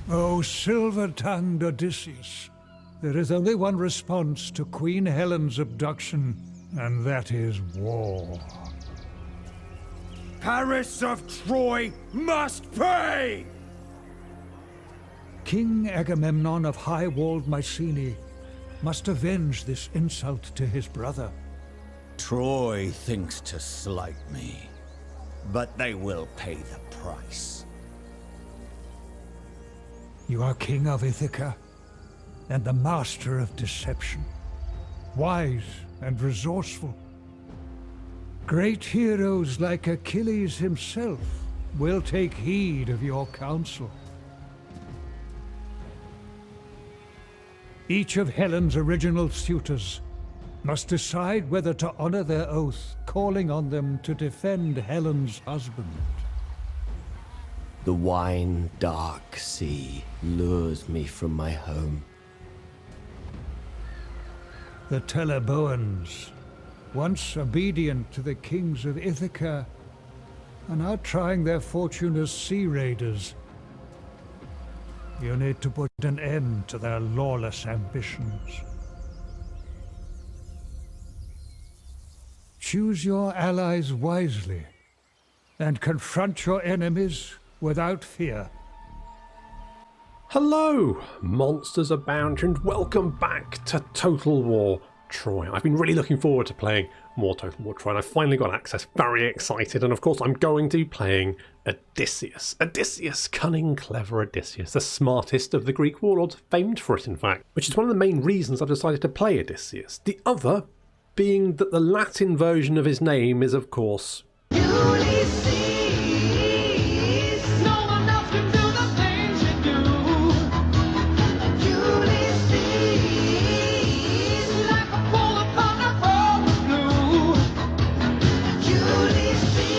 O silver-tongued Odysseus, there is only one response to Queen Helen's abduction, and that is war. Paris of Troy must pay! King Agamemnon of high-walled Mycenae must avenge this insult to his brother. Troy thinks to slight me, but they will pay the price. You are king of Ithica, and the master of deception. Wise and resourceful. Great heroes like Achilles himself will take heed of your counsel. Each of Helen's original suitors must decide whether to honor their oath, calling on them to defend Helen's husband. The wine-dark sea lures me from my home. The Teleboans, once obedient to the kings of Ithaca, are now trying their fortune as sea raiders. You need to put an end to their lawless ambitions. Choose your allies wisely, and confront your enemies without fear. Hello, MonstersAbound, and welcome back to Total War Troy. I've been really looking forward to playing more Total War Troy, and I finally got access. Very excited, and of course I'm going to be playing Odysseus. Odysseus, cunning, clever Odysseus, the smartest of the Greek warlords, famed for it in fact, which is one of the main reasons I've decided to play Odysseus. The other being that the Latin version of his name is of course Ulysses. No one else can do the things you do. Ulysses, like a bull upon a road of blue. Ulysses,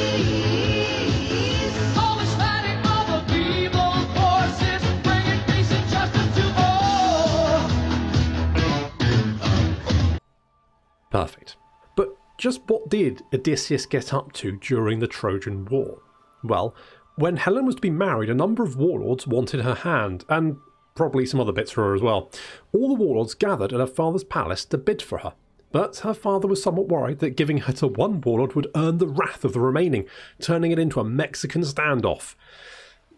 always fighting all the evil forces, bringing peace and justice to all. perfect. But just what did Odysseus get up to during the Trojan War? Well, when Helen was to be married, a number of warlords wanted her hand, and probably some other bits for her as well. All the warlords gathered at her father's palace to bid for her. But her father was somewhat worried that giving her to one warlord would earn the wrath of the remaining, turning it into a Mexican standoff,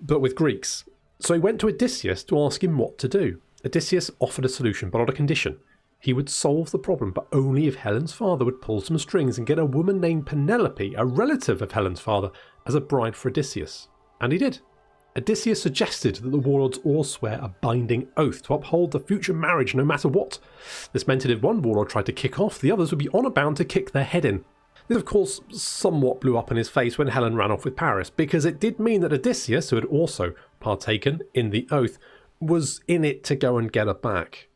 but with Greeks. So he went to Odysseus to ask him what to do. Odysseus offered a solution, but on a condition. He would solve the problem, but only if Helen's father would pull some strings and get a woman named Penelope, a relative of Helen's father, as a bride for Odysseus. And he did. Odysseus suggested that the warlords all swear a binding oath to uphold the future marriage no matter what. This meant that if one warlord tried to kick off, the others would be honour bound to kick their head in. This of course somewhat blew up in his face when Helen ran off with Paris, because it did mean that Odysseus, who had also partaken in the oath, was in it to go and get her back.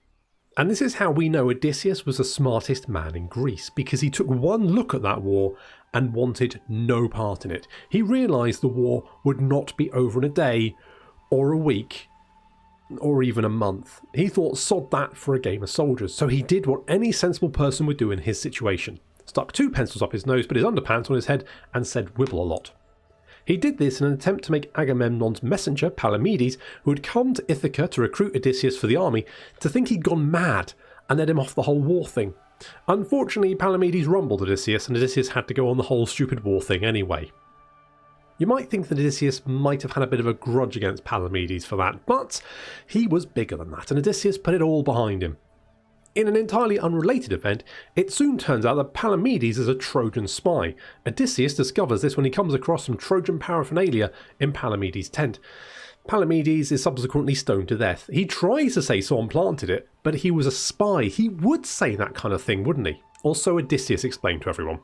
And this is how we know Odysseus was the smartest man in Greece, because he took one look at that war and wanted no part in it. He realised the war would not be over in a day, or a week, or even a month. He thought, sod that for a game of soldiers, so he did what any sensible person would do in his situation. Stuck 2 pencils up his nose, put his underpants on his head, and said wibble a lot. He did this in an attempt to make Agamemnon's messenger, Palamedes, who had come to Ithaca to recruit Odysseus for the army, to think he'd gone mad and let him off the whole war thing. Unfortunately, Palamedes rumbled Odysseus, and Odysseus had to go on the whole stupid war thing anyway. You might think that Odysseus might have had a bit of a grudge against Palamedes for that, but he was bigger than that, and Odysseus put it all behind him. In an entirely unrelated event, it soon turns out that Palamedes is a Trojan spy. Odysseus discovers this when he comes across some Trojan paraphernalia in Palamedes' tent. Palamedes is subsequently stoned to death. He tries to say someone planted it, but he was a spy. He would say that kind of thing, wouldn't he? Also, Odysseus explained to everyone.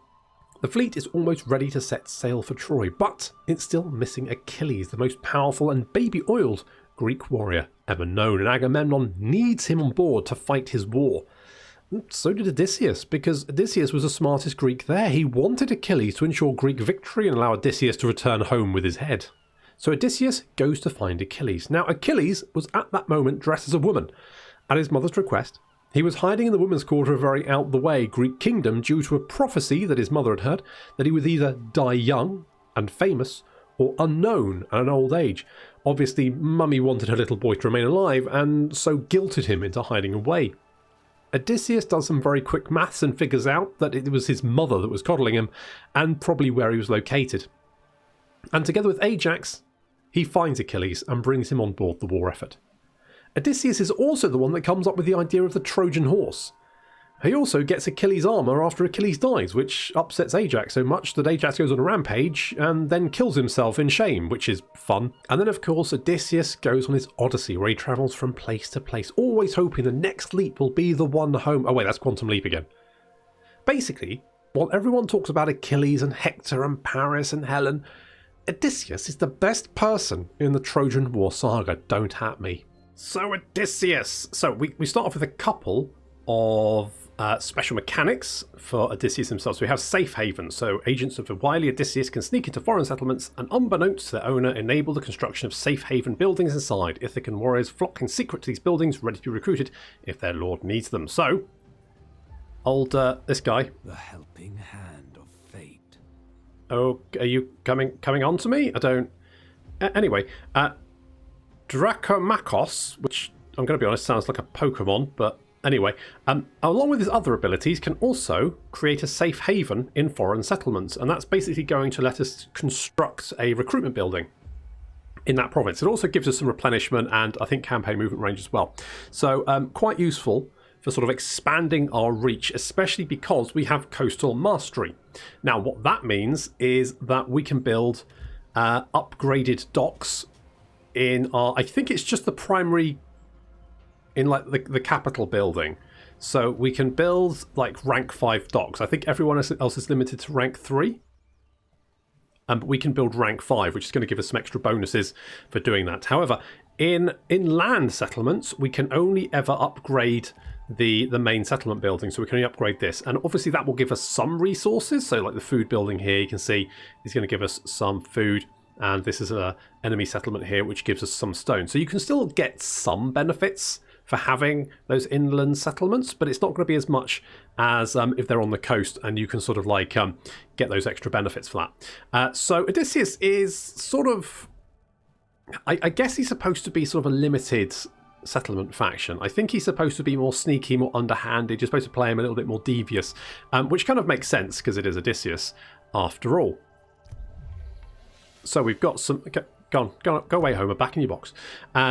The fleet is almost ready to set sail for Troy, but it's still missing Achilles, the most powerful and baby-oiled Greek warrior ever known, and Agamemnon needs him on board to fight his war. And so did Odysseus, because Odysseus was the smartest Greek there. He wanted Achilles to ensure Greek victory and allow Odysseus to return home with his head. So Odysseus goes to find Achilles. Now Achilles was at that moment dressed as a woman. At his mother's request, he was hiding in the women's quarter of a very out-the-way Greek kingdom due to a prophecy that his mother had heard that he would either die young and famous, or unknown at an old age. Obviously, Mummy wanted her little boy to remain alive, and so guilted him into hiding away. Odysseus does some very quick maths and figures out that it was his mother that was coddling him, and probably where he was located. And together with Ajax, he finds Achilles and brings him on board the war effort. Odysseus is also the one that comes up with the idea of the Trojan horse. He also gets Achilles' armour after Achilles dies, which upsets Ajax so much that Ajax goes on a rampage and then kills himself in shame, which is fun. And then of course Odysseus goes on his odyssey where he travels from place to place, always hoping the next leap will be the one home. Oh wait, that's Quantum Leap again. Basically, while everyone talks about Achilles and Hector and Paris and Helen, Odysseus is the best person in the Trojan War saga, don't at me. So Odysseus! So we start off with a couple of special mechanics for Odysseus himself. So we have safe havens. So agents of the wily Odysseus can sneak into foreign settlements and, unbeknownst to their owner, enable the construction of safe haven buildings inside. Ithican warriors flock in secret to these buildings, ready to be recruited if their lord needs them. So, this guy. The helping hand of fate. Oh, are you coming on to me? I don't. Anyway, Dracomakos, which I'm going to be honest sounds like a Pokemon, but anyway, along with his other abilities, can also create a safe haven in foreign settlements, and that's basically going to let us construct a recruitment building in that province. It also gives us some replenishment and I think campaign movement range as well. So quite useful for sort of expanding our reach, especially because we have coastal mastery. Now, what that means is that we can build upgraded docks in our, I think it's just the primary, in like the capital building. So we can build like rank 5 docks. I think everyone else is limited to rank 3. But we can build rank 5, which is going to give us some extra bonuses for doing that. However, in land settlements, we can only ever upgrade the main settlement building. So we can only upgrade this. And obviously that will give us some resources. So like the food building here, you can see is going to give us some food. And this is an enemy settlement here, which gives us some stone. So you can still get some benefits for having those inland settlements, but it's not going to be as much as if they're on the coast, and you can sort of like get those extra benefits for that. So Odysseus is sort of, I guess he's supposed to be sort of a limited settlement faction. I think he's supposed to be more sneaky, more underhanded. You're supposed to play him a little bit more devious, which kind of makes sense because it is Odysseus after all. So we've got some... Okay, go away, Homer, back in your box.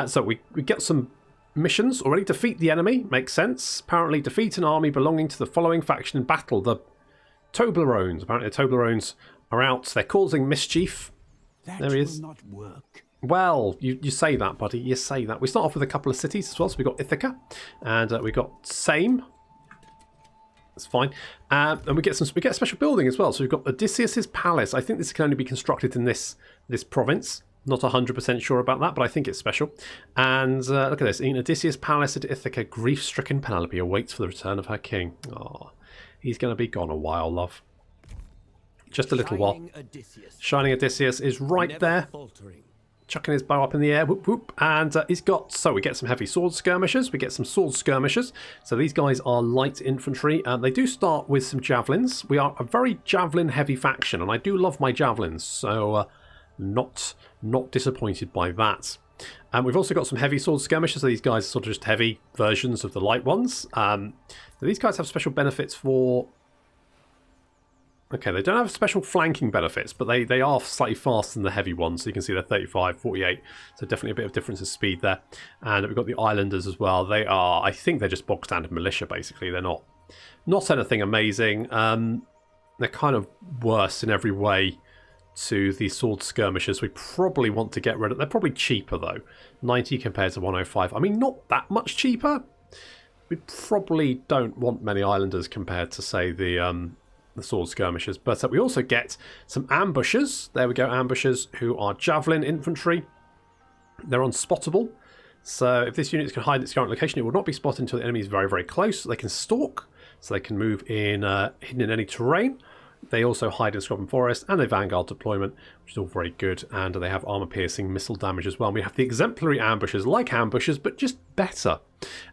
So we get some missions already. Defeat the enemy, makes sense. Apparently defeat an army belonging to the following faction in battle, the Toblerones. Apparently the Toblerones are out. They're causing mischief. There he is. Not work. Well, you say that, buddy. You say that. We start off with a couple of cities as well. So we've got Ithica and we've got Same. That's fine. And we get a special building as well. So we've got Odysseus Palace. I think this can only be constructed in this province. Not 100% sure about that, but I think it's special. And look at this. In Odysseus Palace at Ithaca, grief-stricken Penelope awaits for the return of her king. Oh, he's going to be gone a while, love. Just a little while. Shining Odysseus is right there. Chucking his bow up in the air, whoop whoop, and he's got, so we get some heavy sword skirmishers, we get some sword skirmishers, so these guys are light infantry, and they do start with some javelins. We are a very javelin heavy faction, and I do love my javelins, so not disappointed by that. And we've also got some heavy sword skirmishers, so these guys are sort of just heavy versions of the light ones. So these guys have special benefits for... Okay, they don't have special flanking benefits, but they are slightly faster than the heavy ones. So you can see they're 35, 48. So definitely a bit of difference in speed there. And we've got the Islanders as well. They are, I think they're just bog standard militia, basically. They're not anything amazing. They're kind of worse in every way to the sword skirmishers. We probably want to get rid of... They're probably cheaper, though. 90 compared to 105. I mean, not that much cheaper. We probably don't want many Islanders compared to, say, the sword skirmishers, but we also get some ambushers. There we go, ambushers who are javelin infantry. They're unspottable, so if this unit can hide its current location, it will not be spotted until the enemy is very, very close. They can stalk, so they can move in hidden in any terrain. They also hide in Scrubben Forest, and they vanguard deployment, which is all very good, and they have armor-piercing missile damage as well. And we have the exemplary ambushers, like ambushers, but just better.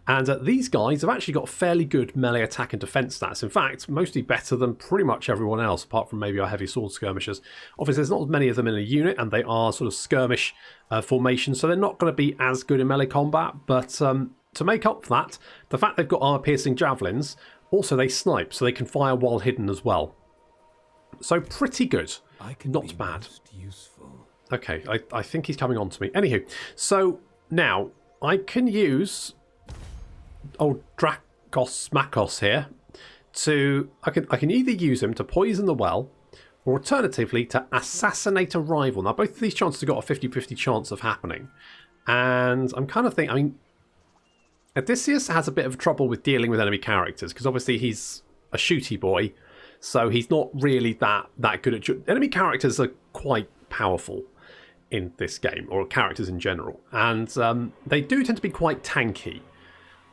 And these guys have actually got fairly good melee attack and defense stats. In fact, mostly better than pretty much everyone else, apart from maybe our heavy sword skirmishers. Obviously, there's not as many of them in a unit, and they are sort of skirmish formations, so they're not going to be as good in melee combat. But to make up for that, the fact they've got armor-piercing javelins, also they snipe, so they can fire while hidden as well. So pretty good. Not bad. Okay, I think he's coming on to me. Anywho, so now I can use old Drakos Makos here to... I can either use him to poison the well, or alternatively to assassinate a rival. Now, both of these chances have got a 50-50 chance of happening. And I'm kind of thinking... I mean, Odysseus has a bit of trouble with dealing with enemy characters, because obviously he's a shooty boy, so he's not really that good at... Enemy characters are quite powerful in this game, or characters in general, and they do tend to be quite tanky.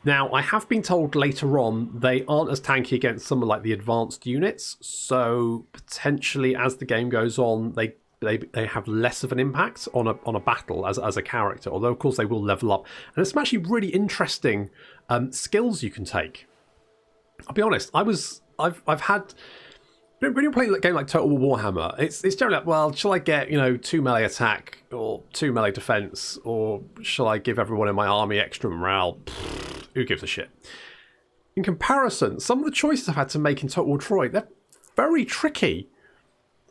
Now, I have been told later on they aren't as tanky against some of like the advanced units, so potentially as the game goes on, they have less of an impact on a battle as a character, although of course they will level up. And there's some actually really interesting skills you can take. I'll be honest, I've had... When you're playing a game like Total War Warhammer, it's generally like, well, shall I get, 2 melee attack or 2 melee defense, or shall I give everyone in my army extra morale? Pfft, who gives a shit? In comparison, some of the choices I've had to make in Total War Troy, they're very tricky.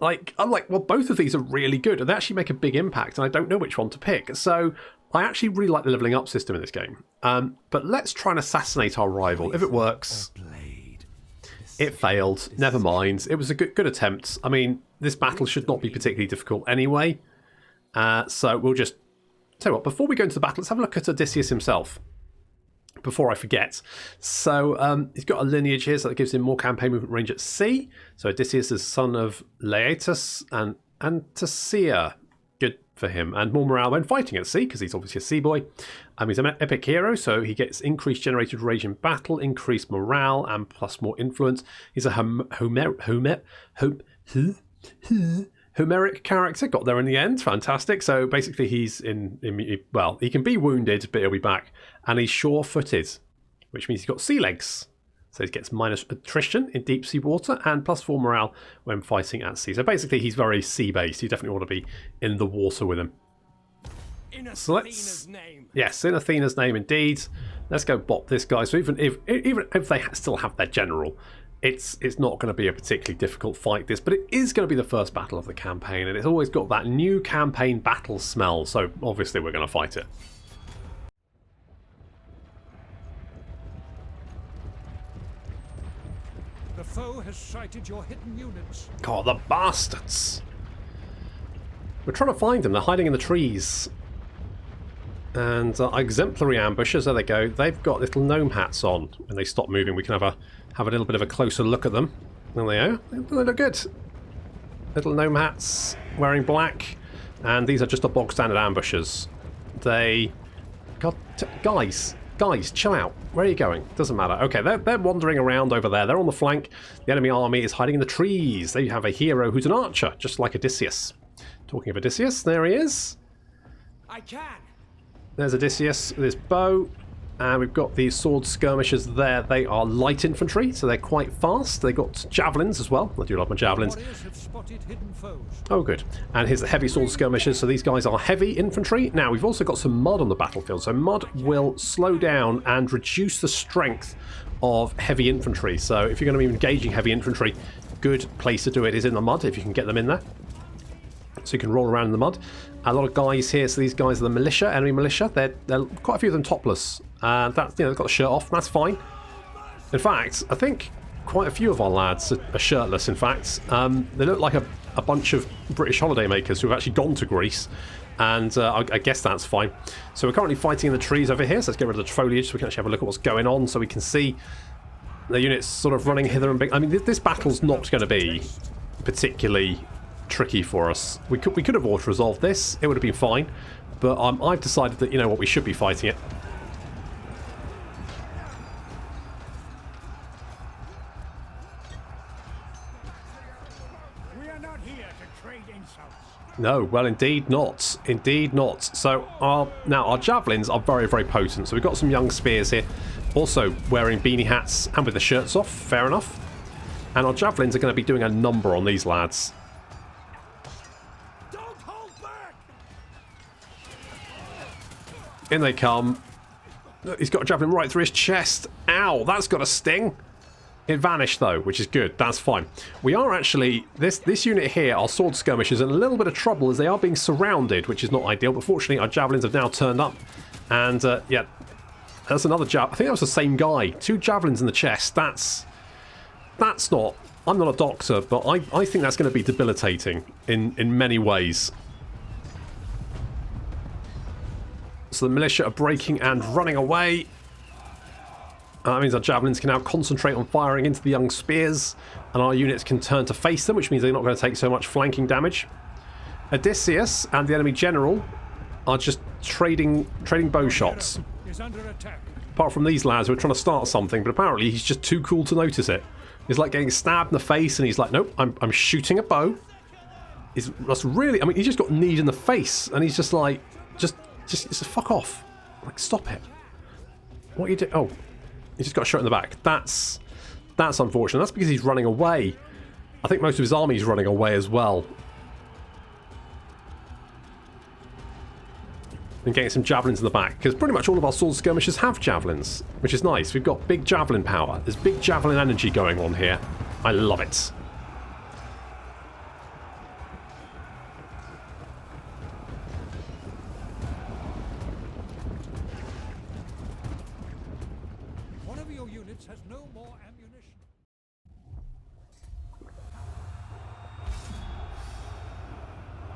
I'm like, well, both of these are really good, and they actually make a big impact, and I don't know which one to pick. So I actually really like the leveling up system in this game. But let's try and assassinate our rival. If it works... It failed. Never mind. It was a good attempt. I mean, this battle should not be particularly difficult anyway. So we'll just... Tell you what, before we go into the battle, let's have a look at Odysseus himself. Before I forget. So he's got a lineage here, so that gives him more campaign movement range at sea. So Odysseus is son of Laetus and Antisea. Good for him. And more morale when fighting at sea, because he's obviously a sea boy. He's an epic hero, so he gets increased generated rage in battle, increased morale, and plus more influence. He's a Homeric character. Got there in the end. Fantastic. So basically he's well, he can be wounded, but he'll be back. And he's sure-footed, which means he's got sea legs. So he gets minus attrition in deep sea water and plus 4 morale when fighting at sea. So basically he's very sea-based. You definitely want to be in the water with him. So let's... Yes, in Athena's name indeed. Let's go bop this guy. So even if they still have their general, it's not going to be a particularly difficult fight, this, but it is going to be the first battle of the campaign, and it's always got that new campaign battle smell, so obviously we're going to fight it. The foe has sighted your hidden units. God, the bastards! We're trying to find them. They're hiding in the trees. And exemplary ambushers, there they go. They've got little gnome hats on. When they stop moving, we can have a little bit of a closer look at them. There they are. They look good. Little gnome hats, wearing black. And these are just the bog standard ambushers. They... God, guys, chill out. Where are you going? Doesn't matter. Okay, they're wandering around over there. They're on the flank. The enemy army is hiding in the trees. They have a hero who's an archer, just like Odysseus. Talking of Odysseus, there he is. I can. There's Odysseus with his bow. And we've got these sword skirmishers there. They are light infantry, so they're quite fast. They've got javelins as well. I do love my javelins. Warriors have spotted hidden foes. Oh, good. And here's the heavy sword skirmishers. So these guys are heavy infantry. Now, we've also got some mud on the battlefield. So mud will slow down and reduce the strength of heavy infantry. So if you're going to be engaging heavy infantry, good place to do it is in the mud, if you can get them in there. So you can roll around in the mud. A lot of guys here. So these guys are the militia, enemy militia. They're quite a few of them topless. That's, they've got the shirt off. That's fine. In fact, I think quite a few of our lads are shirtless. In fact, they look like a bunch of British holidaymakers who have actually gone to Greece. And I guess that's fine. So we're currently fighting in the trees over here. So let's get rid of the foliage so we can actually have a look at what's going on. So we can see the units sort of running hither and big. I mean, this battle's not going to be particularly tricky for us. We could have auto-resolved this. It would have been fine. But I've decided that, you know what, we should be fighting it. We are not here to trade insults. No, well, indeed not. Indeed not. So now our javelins are very, very potent. So we've got some young spears here. Also wearing beanie hats and with the shirts off. Fair enough. And our javelins are going to be doing a number on these lads. Don't hold back! In they come. He's got a javelin right through his chest. Ow, that's got a sting. It vanished though, which is good. That's fine. We are actually, this unit here, our sword skirmishers, in a little bit of trouble as they are being surrounded, which is not ideal. But fortunately, our javelins have now turned up. And yeah, that's another I think that was the same guy. 2 javelins in the chest. That's not, I'm not a doctor, but I think that's going to be debilitating in many ways. So the militia are breaking and running away. That means our javelins can now concentrate on firing into the young spears, and our units can turn to face them, which means they're not going to take so much flanking damage. Odysseus and the enemy general are just trading bow shots. Is under attack. Apart from these lads who are trying to start something, but apparently he's just too cool to notice it. He's like getting stabbed in the face, and he's like, nope, I'm shooting a bow. That's really, I mean, he just got kneed in the face, and he's just like, just fuck off. Like, stop it. What are you doing? Oh, he just got shot in the back. That's unfortunate. That's because he's running away. I think most of his army is running away as well. And getting some javelins in the back, because pretty much all of our sword skirmishers have javelins, which is nice. We've got big javelin power. There's big javelin energy going on here. I love it. One of your units has no more ammunition.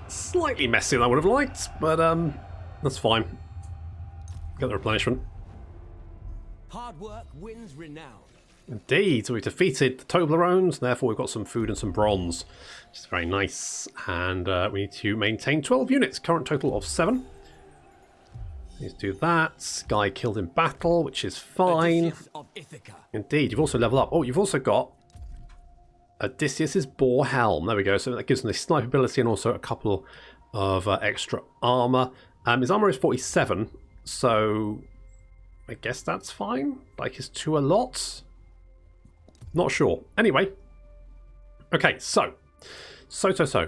Slightly messier than I would have liked, but that's fine. Get the replenishment. Hard work wins renown. Indeed, so we defeated the Toblerones, therefore we've got some food and some bronze, which is very nice. And we need to maintain 12 units, current total of 7. Let's do that. Guy killed in battle, which is fine. Odysseus of Ithica. Indeed, you've also leveled up. Oh, you've also got Odysseus's boar helm. There we go. So that gives him the sniper ability and also a couple of extra armor. His armor is 47, so I guess that's fine. Like, is 2 a lot? Not sure. Anyway. Okay, so.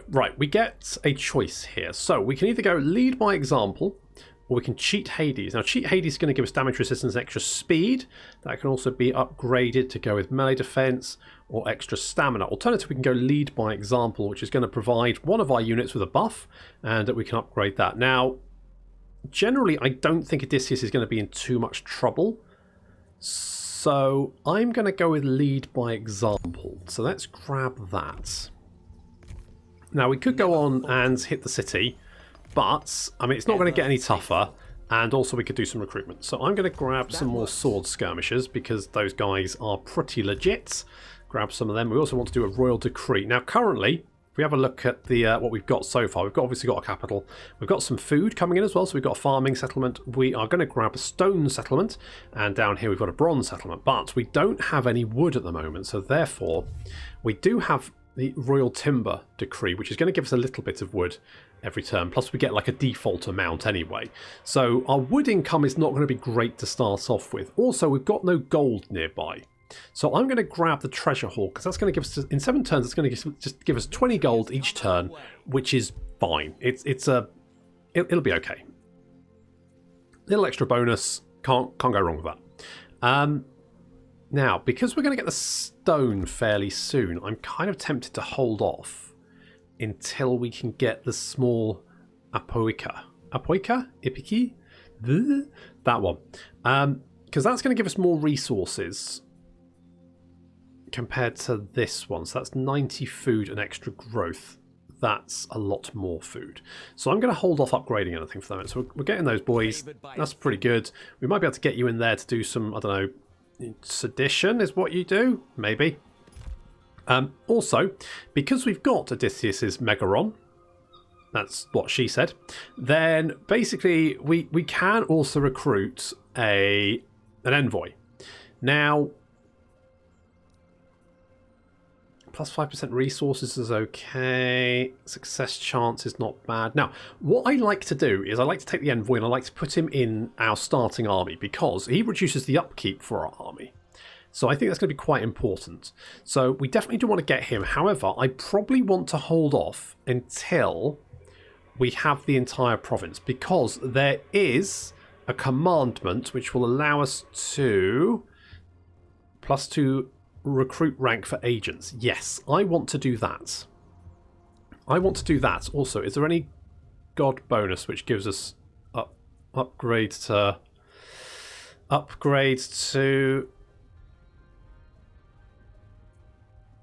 Right, we get a choice here. So we can either go lead by example, or we can cheat Hades. Now, cheat Hades is going to give us damage resistance and extra speed. That can also be upgraded to go with melee defense or extra stamina. Alternatively, we can go lead by example, which is going to provide one of our units with a buff, and we can upgrade that. Now, generally, I don't think Odysseus is going to be in too much trouble. So I'm going to go with lead by example. So let's grab that. Now, we could go on and hit the city, but, I mean, it's not going to get any tougher, and also we could do some recruitment. So I'm going to grab some more sword skirmishers, because those guys are pretty legit. Grab some of them. We also want to do a royal decree. Now, currently, if we have a look at the what we've got so far, we've obviously got a capital. We've got some food coming in as well, so we've got a farming settlement. We are going to grab a stone settlement, and down here we've got a bronze settlement, but we don't have any wood at the moment, so therefore we do have the royal timber decree, which is going to give us a little bit of wood every turn, plus we get like a default amount anyway. So our wood income is not going to be great to start off with. Also, we've got no gold nearby. So I'm going to grab the treasure haul, because that's going to give us, in 7 turns, it's going to just give us 20 gold each turn, which is fine. It'll be okay. Little extra bonus, can't go wrong with that. Now, because we're going to get the stone fairly soon, I'm kind of tempted to hold off until we can get the small Apoica. Apoica? Ipiki? That one. Because that's going to give us more resources compared to this one. So that's 90 food and extra growth. That's a lot more food. So I'm going to hold off upgrading anything for the moment. So we're getting those boys. That's pretty good. We might be able to get you in there to do some, I don't know, sedition is what you do? Maybe. Also, because we've got Odysseus's Megaron, that's what she said, then basically we can also recruit an envoy. Now, Plus 5% resources is okay. Success chance is not bad. Now, what I like to do is I like to take the envoy and I like to put him in our starting army because he reduces the upkeep for our army. So I think that's going to be quite important. So we definitely do want to get him. However, I probably want to hold off until we have the entire province because there is a commandment which will allow us to +2 recruit rank for agents. Yes, I want to do that. I want to do that. Also, is there any god bonus which gives us upgrade to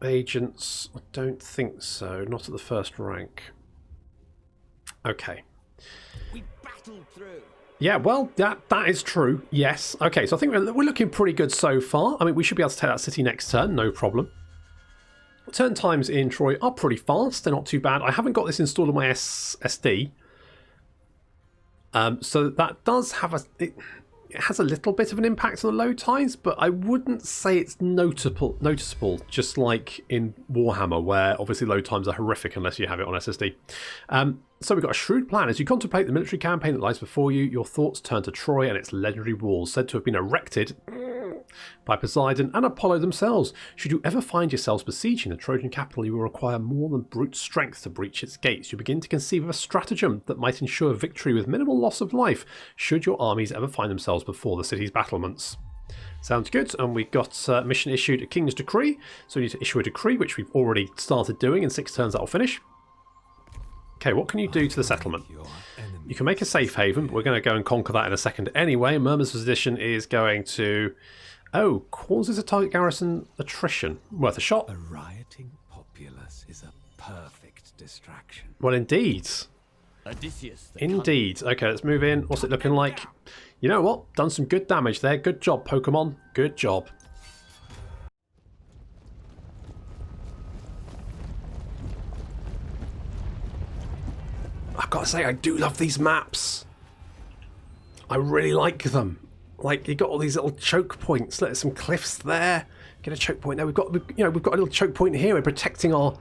agents? I don't think so. Not at the first rank. Okay. We battled through. Yeah, well, that is true. Yes. Okay, so I think we're looking pretty good so far. I mean, we should be able to take that city next turn, no problem. Turn times in Troy are pretty fast. They're not too bad. I haven't got this installed on my SD. So that does have it has a little bit of an impact on the load times, but I wouldn't say it's noticeable, just like in Warhammer, where obviously load times are horrific unless you have it on SSD. So we've got a shrewd plan. As you contemplate the military campaign that lies before you, your thoughts turn to Troy and its legendary walls, said to have been erected by Poseidon and Apollo themselves. Should you ever find yourselves besieging the Trojan capital, you will require more than brute strength to breach its gates. You begin to conceive of a stratagem that might ensure victory with minimal loss of life, should your armies ever find themselves before the city's battlements. Sounds good, and we got mission issued a King's Decree, so we need to issue a decree, which we've already started doing. In 6 turns that'll finish. Okay, what can you do to the settlement? You can make a safe haven, but we're going to go and conquer that in a second anyway. Murmur's position is going to... Oh, causes a target garrison attrition. Worth a shot. A rioting populace is a perfect distraction. Well, indeed. Odysseus. Indeed. Okay, let's move in. What's it looking like? You know what? Done some good damage there. Good job, Pokemon. Good job. I've got to say, I do love these maps. I really like them. Like, you got all these little choke points. There's some cliffs there. Get a choke point there. We've got a little choke point here. We're protecting our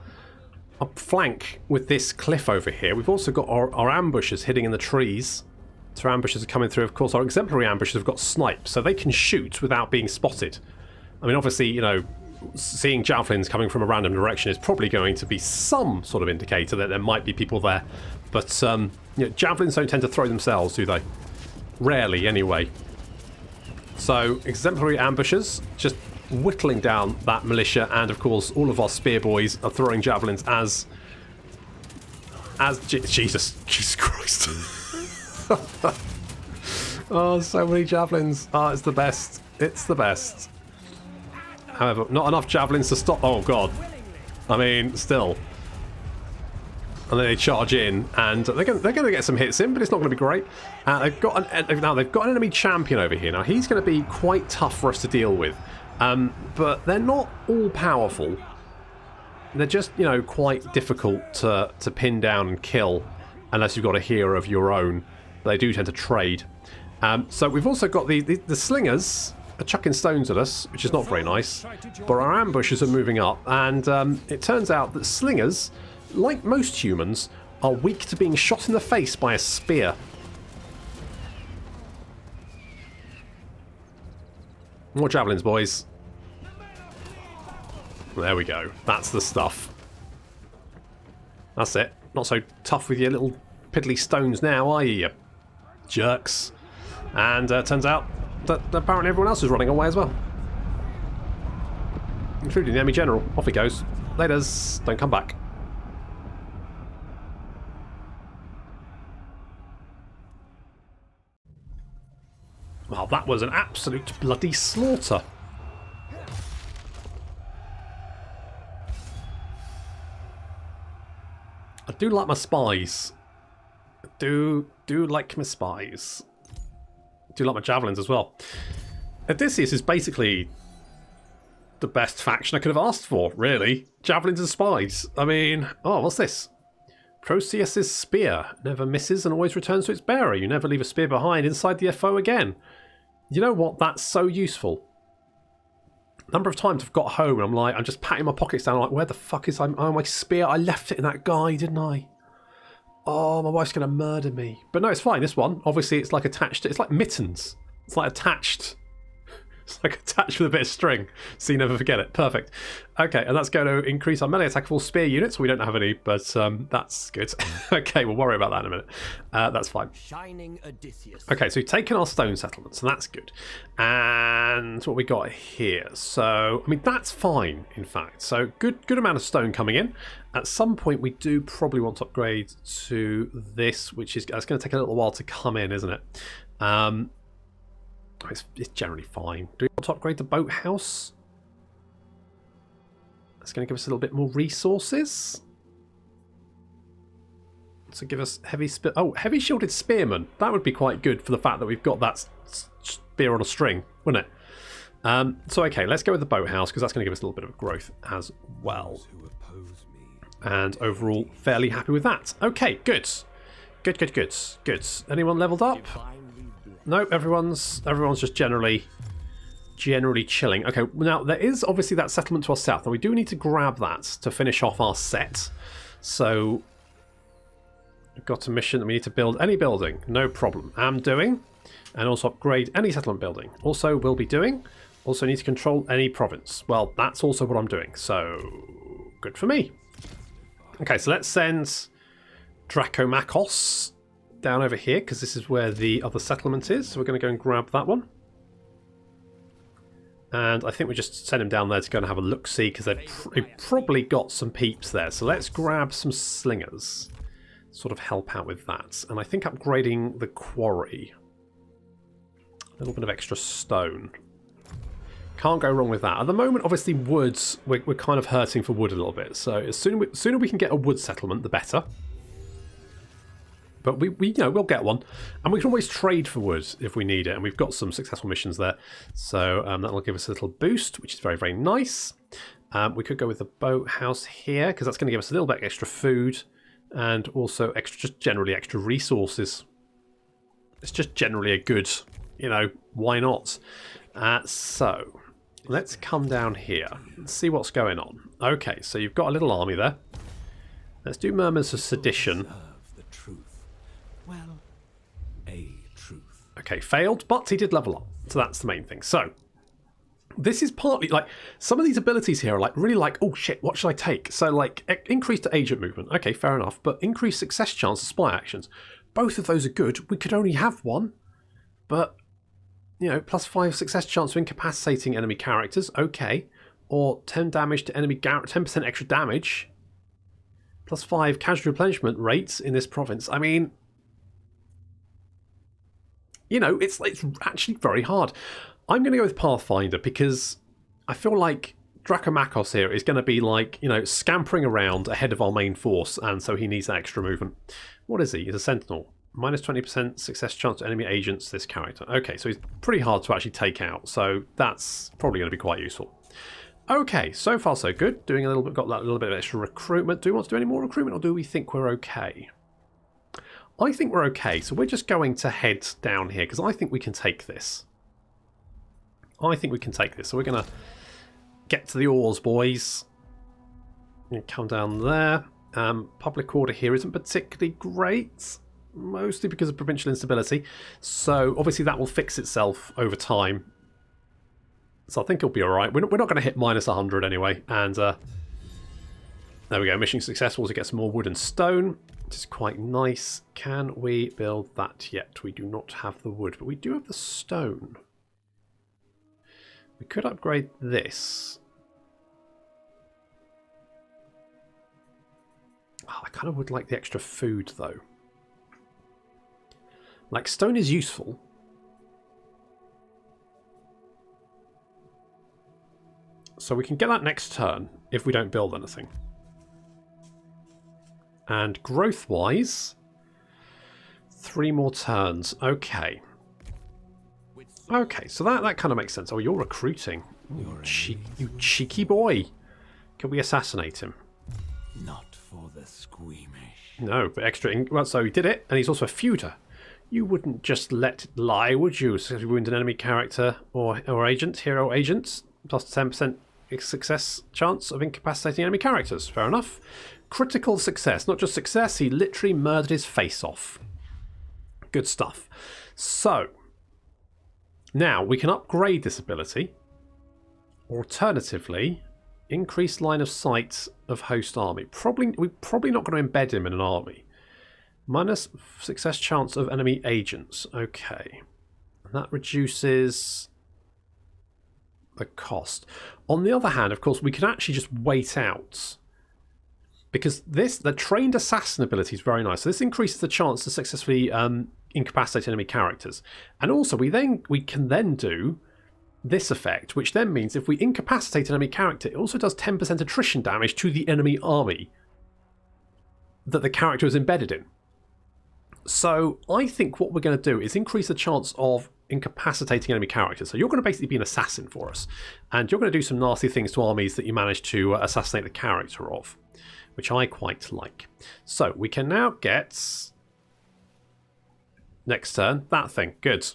flank with this cliff over here. We've also got our ambushes hidden in the trees. So our ambushes are coming through. Of course, our exemplary ambushes have got snipes, so they can shoot without being spotted. I mean, obviously, you know, seeing javelins coming from a random direction is probably going to be some sort of indicator that there might be people there. But you know, javelins don't tend to throw themselves, do they? Rarely, anyway. So, exemplary ambushes, just whittling down that militia, and of course, all of our spear boys are throwing javelins as Jesus Christ. Oh, so many javelins. Oh, it's the best. It's the best. However, not enough javelins to stop. Oh, God. I mean, still. And then they charge in, and they're going to get some hits in, but it's not going to be great. They've got an enemy champion over here. Now, he's going to be quite tough for us to deal with. But they're not all powerful. They're just, you know, quite difficult to pin down and kill unless you've got a hero of your own. They do tend to trade. So we've also got the slingers are chucking stones at us, which is not very nice. But our ambushes are moving up, and it turns out that slingers, like most humans, are weak to being shot in the face by a spear. More javelins, boys. There we go. That's the stuff. That's it. Not so tough with your little piddly stones now, are you, you jerks? And turns out that apparently everyone else is running away as well. Including the enemy general. Off he goes. Laters. Don't come back. Well, that was an absolute bloody slaughter. I do like my spies. I do like my spies. I do like my javelins as well. Odysseus is basically the best faction I could have asked for, really. Javelins and spies. I mean, oh, what's this? Proceus's spear never misses and always returns to its bearer. You never leave a spear behind inside the foe again. You know what? That's so useful. Number of times I've got home and I'm just patting my pockets down, like, where the fuck is my spear? I left it in that guy, didn't I? Oh, my wife's going to murder me. But no, it's fine. This one, obviously, it's like attached. It's like mittens. It's like attached. It's like attached with a bit of string, so you never forget it. Perfect. Okay, and that's going to increase our melee attackable spear units. We don't have any, but that's good. Okay, we'll worry about that in a minute. That's fine. Shining Odysseus. Okay, so we've taken our stone settlements, so that's good. And what we got here? So, I mean, that's fine, in fact. So, good amount of stone coming in. At some point, we do probably want to upgrade to this, which is that's going to take a little while to come in, isn't it? It's generally fine. Do we want to upgrade the boathouse? That's going to give us a little bit more resources. So give us heavy shielded spearman. That would be quite good for the fact that we've got that spear on a string, wouldn't it? So okay, let's go with the boathouse because that's going to give us a little bit of growth as well. And overall, fairly happy with that. Okay, good. Good. Anyone leveled up? No, everyone's just generally chilling. Okay, now there is obviously that settlement to our south, and we do need to grab that to finish off our set. So we've got a mission that we need to build any building, no problem. Am doing, and also upgrade any settlement building. Also will be doing. Also need to control any province. Well, that's also what I'm doing. So good for me. Okay, so let's send Dracomakos down over here because this is where the other settlement is. So we're going to go and grab that one. And I think we just send him down there to go and have a look-see because they've probably got some peeps there. So let's grab some slingers. Sort of help out with that. And I think upgrading the quarry. A little bit of extra stone. Can't go wrong with that. At the moment, obviously, woods, we're kind of hurting for wood a little bit. So as sooner we can get a wood settlement, the better. But we'll get one, and we can always trade for wood if we need it. And we've got some successful missions there, so that'll give us a little boost, which is very, very nice. We could go with the boathouse here because that's going to give us a little bit extra food, and also just generally extra resources. It's just generally a good, why not? So let's come down here and see what's going on. Okay, so you've got a little army there. Let's do Murmurs of Sedition. Well, a truth. Okay, failed, but he did level up. So that's the main thing. So, this is partly, like, some of these abilities here are, like, really like, oh shit, what should I take? So, like, increase to agent movement. Okay, fair enough. But increased success chance of spy actions. Both of those are good. We could only have one. But, +5 success chance of incapacitating enemy characters. Okay. Or 10 damage to enemy, 10% extra damage. +5 casualty replenishment rates in this province. I mean, it's actually very hard. I'm going to go with Pathfinder because I feel like Dracomakos here is going to be like, scampering around ahead of our main force, and so he needs that extra movement. What is he? He's a Sentinel. -20% success chance to enemy agents, this character. Okay, so he's pretty hard to actually take out, so that's probably going to be quite useful. Okay, so far so good. Got that little bit of extra recruitment. Do we want to do any more recruitment, or do we think we're okay? I think we're okay, so we're just going to head down here, because I think we can take this. So we're going to get to the oars, boys. And come down there. Public order here isn't particularly great, mostly because of provincial instability. So, obviously that will fix itself over time. So I think it'll be alright. We're not going to hit -100 anyway. And there we go. Mission successful to get some more wood and stone. Which is quite nice. Can we build that yet? We do not have the wood, but we do have the stone. We could upgrade this. Oh, I kind of would like the extra food, though. Like, stone is useful. So we can get that next turn if we don't build anything. And growth-wise, 3 more turns. Okay. Okay, so that kind of makes sense. Oh, you're recruiting. You cheeky boy. Can we assassinate him? Not for the squeamish. No, but extra... Well, so he did it, and he's also a feuder. You wouldn't just let it lie, would you? So you wound an enemy character or agent, hero agent. plus 10% success chance of incapacitating enemy characters. Fair enough. Critical success. Not just success, he literally murdered his face off. Good stuff. So, now we can upgrade this ability. Alternatively, increased line of sight of host army. We're probably not going to embed him in an army. Minus success chance of enemy agents. Okay. And that reduces the cost. On the other hand, of course, we can actually just wait out. Because the trained assassin ability is very nice. So this increases the chance to successfully incapacitate enemy characters. And also, we can then do this effect, which then means if we incapacitate an enemy character, it also does 10% attrition damage to the enemy army that the character is embedded in. So I think what we're going to do is increase the chance of incapacitating enemy characters. So you're going to basically be an assassin for us, and you're going to do some nasty things to armies that you manage to assassinate the character of, which I quite like. So we can now get next turn that thing. Good.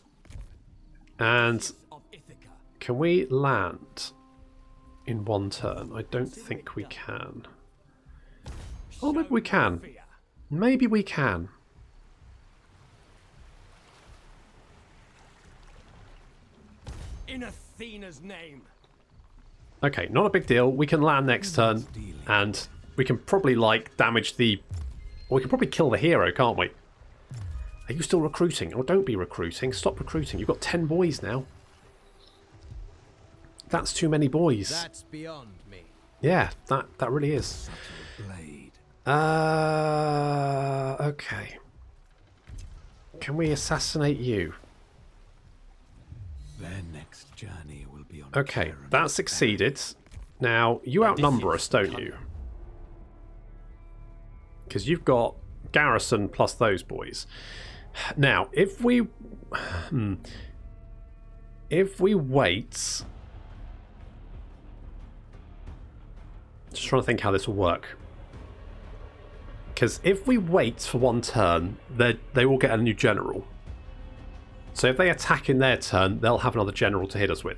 And can we land in one turn? I don't think we can. Oh, maybe we can. Maybe we can. In Athena's name. Okay, not a big deal. We can land next turn, and we can probably damage the... Or we can probably kill the hero, can't we? Are you still recruiting? Oh, don't be recruiting. Stop recruiting. You've got 10 boys now. That's too many boys. That's beyond me. Yeah, that really is. Blade. Okay. Can we assassinate you? Their next journey will be on. Okay, that succeeded. Now, you outnumber us, don't you? Because you've got garrison plus those boys. Now, if we wait... Just trying to think how this will work. Because if we wait for one turn, they will get a new general. So if they attack in their turn, they'll have another general to hit us with.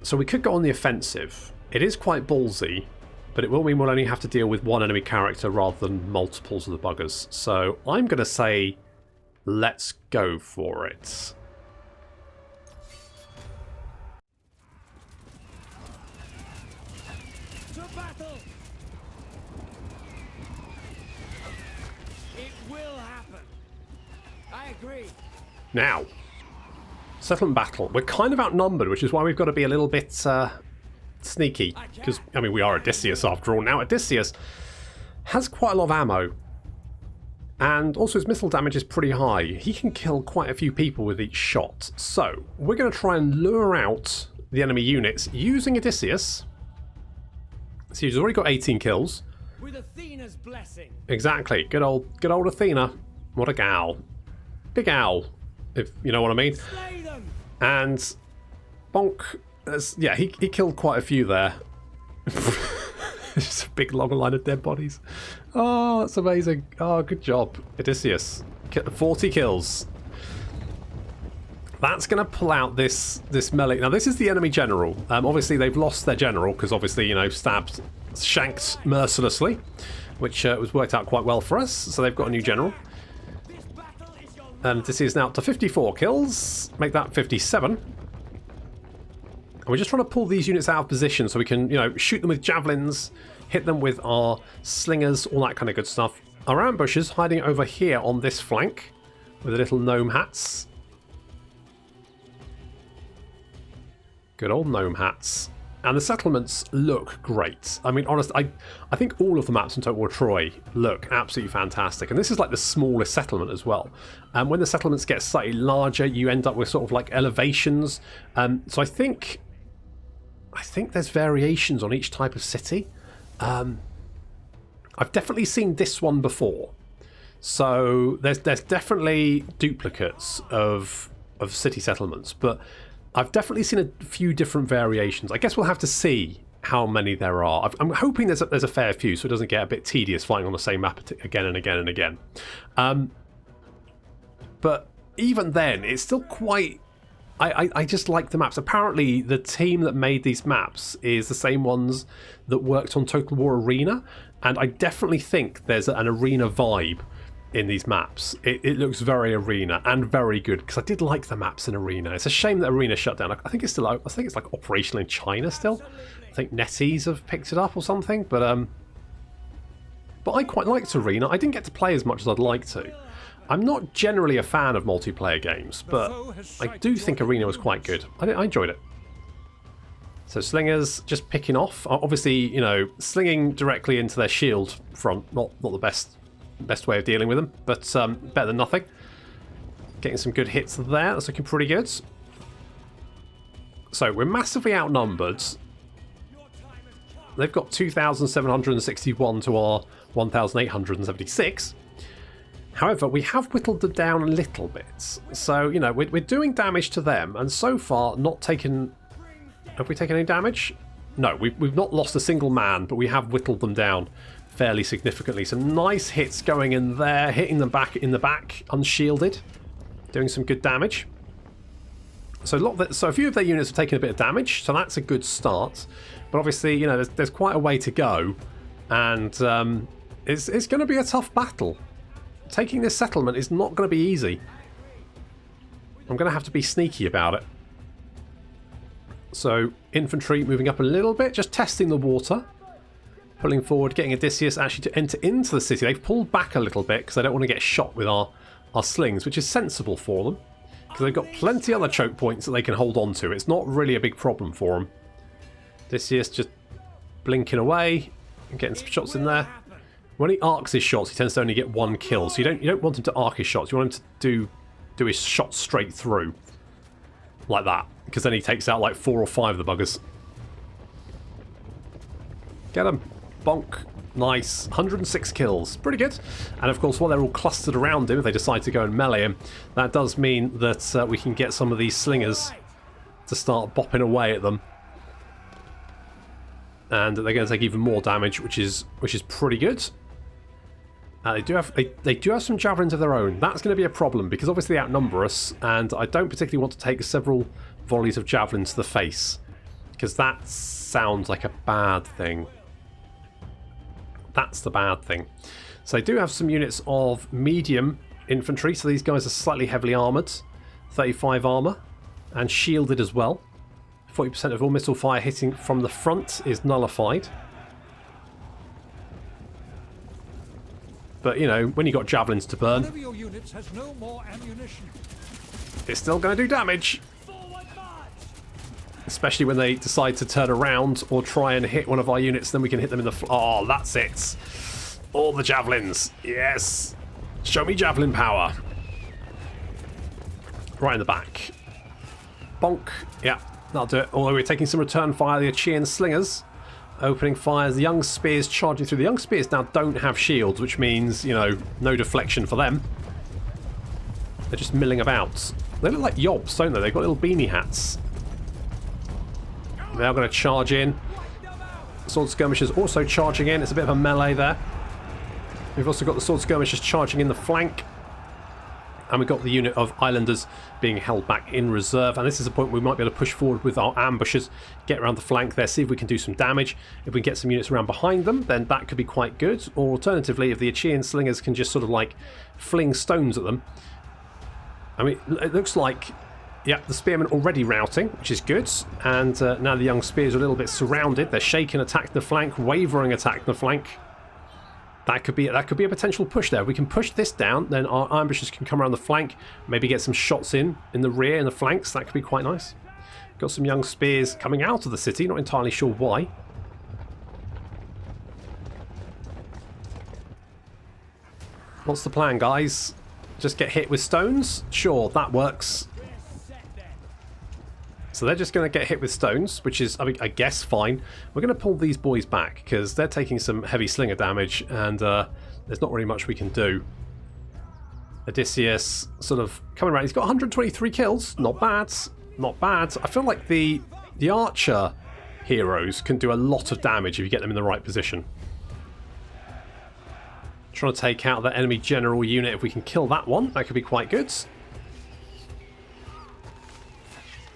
So we could go on the offensive. It is quite ballsy, but it will mean we'll only have to deal with one enemy character rather than multiples of the buggers. So I'm going to say, let's go for it. To battle. It will happen. I agree. Now, settlement battle. We're kind of outnumbered, which is why we've got to be a little bit sneaky. Because, I mean, we are Odysseus after all. Now, Odysseus has quite a lot of ammo. And also his missile damage is pretty high. He can kill quite a few people with each shot. So, we're going to try and lure out the enemy units using Odysseus. So he's already got 18 kills. With Athena's blessing. Exactly. Good old Athena. What a gal. Big owl, if you know what I mean. Slay them. And bonk. Yeah, he killed quite a few there. Just a big long line of dead bodies. Oh, that's amazing. Oh, good job, Odysseus. 40 kills. That's going to pull out this melee. Now, this is the enemy general. Obviously, they've lost their general because obviously, you know, stabbed, shanked mercilessly, which was worked out quite well for us. So they've got a new general. And this is now up to 54 kills. Make that 57. And we're just trying to pull these units out of position so we can, you know, shoot them with javelins, hit them with our slingers, all that kind of good stuff. Our ambush is hiding over here on this flank with the little gnome hats. Good old gnome hats. And the settlements look great. I mean, honestly, I think all of the maps in Total War Troy look absolutely fantastic. And this is like the smallest settlement as well. And when the settlements get slightly larger, you end up with sort of like elevations. So I think there's variations on each type of city. I've definitely seen this one before. So there's definitely duplicates of city settlements, but I've definitely seen a few different variations. I guess we'll have to see how many there are. I'm hoping there's a fair few, so it doesn't get a bit tedious flying on the same map again and again and again. But even then, it's still quite I just like the maps. Apparently, the team that made these maps is the same ones that worked on Total War Arena, and I definitely think there's an arena vibe in these maps. It looks very arena and very good, because I did like the maps in arena. It's a shame that arena shut down. I think it's still out. I think it's like operational in China still. I think NetEase have picked it up or something, but I quite liked arena. I didn't get to play as much as I'd like to. I'm not generally a fan of multiplayer games, but I do think arena was quite good. I enjoyed it. So slingers just picking off. Obviously, you know, slinging directly into their shield front, not the best way of dealing with them, but better than nothing. Getting some good hits there. That's looking pretty good. So we're massively outnumbered. They've got 2,761 to our 1,876. However, we have whittled them down a little bit. So, you know, we're doing damage to them, and so far not taken... Have we taken any damage? No, we've not lost a single man, but we have whittled them down fairly significantly. Some nice hits going in there, hitting them back in the back, unshielded, doing some good damage. So a few of their units have taken a bit of damage, so that's a good start. But obviously, you know, there's quite a way to go, and it's going to be a tough battle. Taking this settlement is not going to be easy. I'm going to have to be sneaky about it. So infantry moving up a little bit, just testing the water. Pulling forward, getting Odysseus actually to enter into the city. They've pulled back a little bit because they don't want to get shot with our slings, which is sensible for them. Because they've got plenty of other choke points that they can hold on to. It's not really a big problem for them. Odysseus just blinking away and getting some shots in there. When he arcs his shots, he tends to only get one kill. So you don't want him to arc his shots. You want him to do his shots straight through. Like that. Because then he takes out like 4 or 5 of the buggers. Get him. Bonk. Nice. 106 kills. Pretty good. And of course, while they're all clustered around him, if they decide to go and melee him, that does mean that we can get some of these slingers to start bopping away at them. And they're going to take even more damage, which is pretty good. They do have some javelins of their own. That's going to be a problem because obviously they outnumber us, and I don't particularly want to take several volleys of javelins to the face because that sounds like a bad thing. That's the bad thing. So they do have some units of medium infantry, so these guys are slightly heavily armoured, 35 armour, and shielded as well. 40% of all missile fire hitting from the front is nullified. But, you know, when you've got javelins to burn, One of your units has no more ammunition. it's still going to do damage. Especially when they decide to turn around or try and hit one of our units, then we can hit them in the... Oh, that's it. All the javelins. Yes. Show me javelin power. Right in the back. Bonk. Yeah, that'll do it. Although we're taking some return fire. The Achaean slingers opening fires. The young spears charging through. The young spears now don't have shields, which means, you know, no deflection for them. They're just milling about. They look like yobs, don't they? They've got little beanie hats. They're going to charge in. Sword skirmishers also charging in. It's a bit of a melee there. We've also got the sword skirmishers charging in the flank. And we've got the unit of islanders being held back in reserve. And this is a point where we might be able to push forward with our ambushers, get around the flank there, see if we can do some damage. If we can get some units around behind them, then that could be quite good. Or alternatively, if the Achaean slingers can just sort of like fling stones at them. I mean, it looks like... Yep, the spearmen already routing, which is good. And now the young spears are a little bit surrounded. They're shaking, attacking the flank, wavering, attacking the flank. That could be a potential push there. If we can push this down, then our ambushers can come around the flank, maybe get some shots in the rear, in the flanks. That could be quite nice. Got some young spears coming out of the city, not entirely sure why. What's the plan, guys? Just get hit with stones? Sure, that works. So they're just going to get hit with stones, which is, I mean, I guess, fine. We're going to pull these boys back, because they're taking some heavy slinger damage, and there's not really much we can do. Odysseus sort of coming around. He's got 123 kills. Not bad. Not bad. I feel like the archer heroes can do a lot of damage if you get them in the right position. Trying to take out that enemy general unit. If we can kill that one, that could be quite good.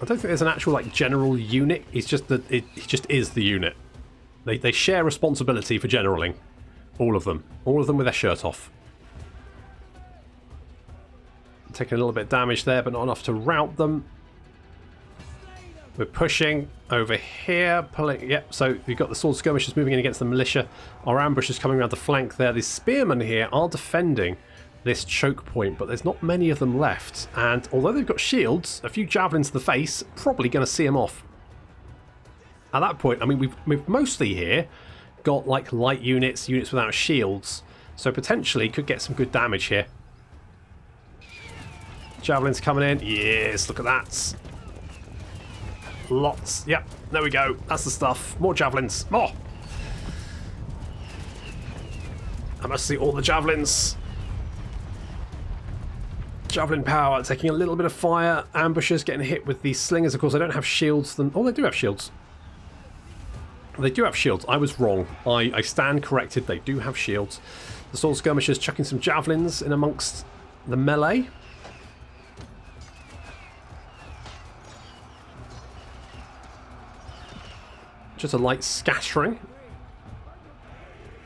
I don't think there's an actual like general unit. It's just that it just is the unit. They share responsibility for generaling. All of them. All of them with their shirt off. Taking a little bit of damage there, but not enough to rout them. We're pushing over here, pulling. Yep, so we've got the sword skirmishers moving in against the militia. Our ambushers coming around the flank there. The spearmen here are defending this choke point, but there's not many of them left. And although they've got shields, a few javelins to the face, probably going to see them off. At that point, I mean, we've mostly here got like light units, units without shields, so potentially could get some good damage here. Javelins coming in. Yes, look at that. Lots. Yep, there we go. That's the stuff. More javelins. More. I must see all the javelins. Javelin power taking a little bit of fire. Ambushers getting hit with these slingers. Of course, they don't have shields. Oh, they do have shields. They do have shields. I was wrong. I stand corrected. They do have shields. The sword skirmishers chucking some javelins in amongst the melee. Just a light scattering.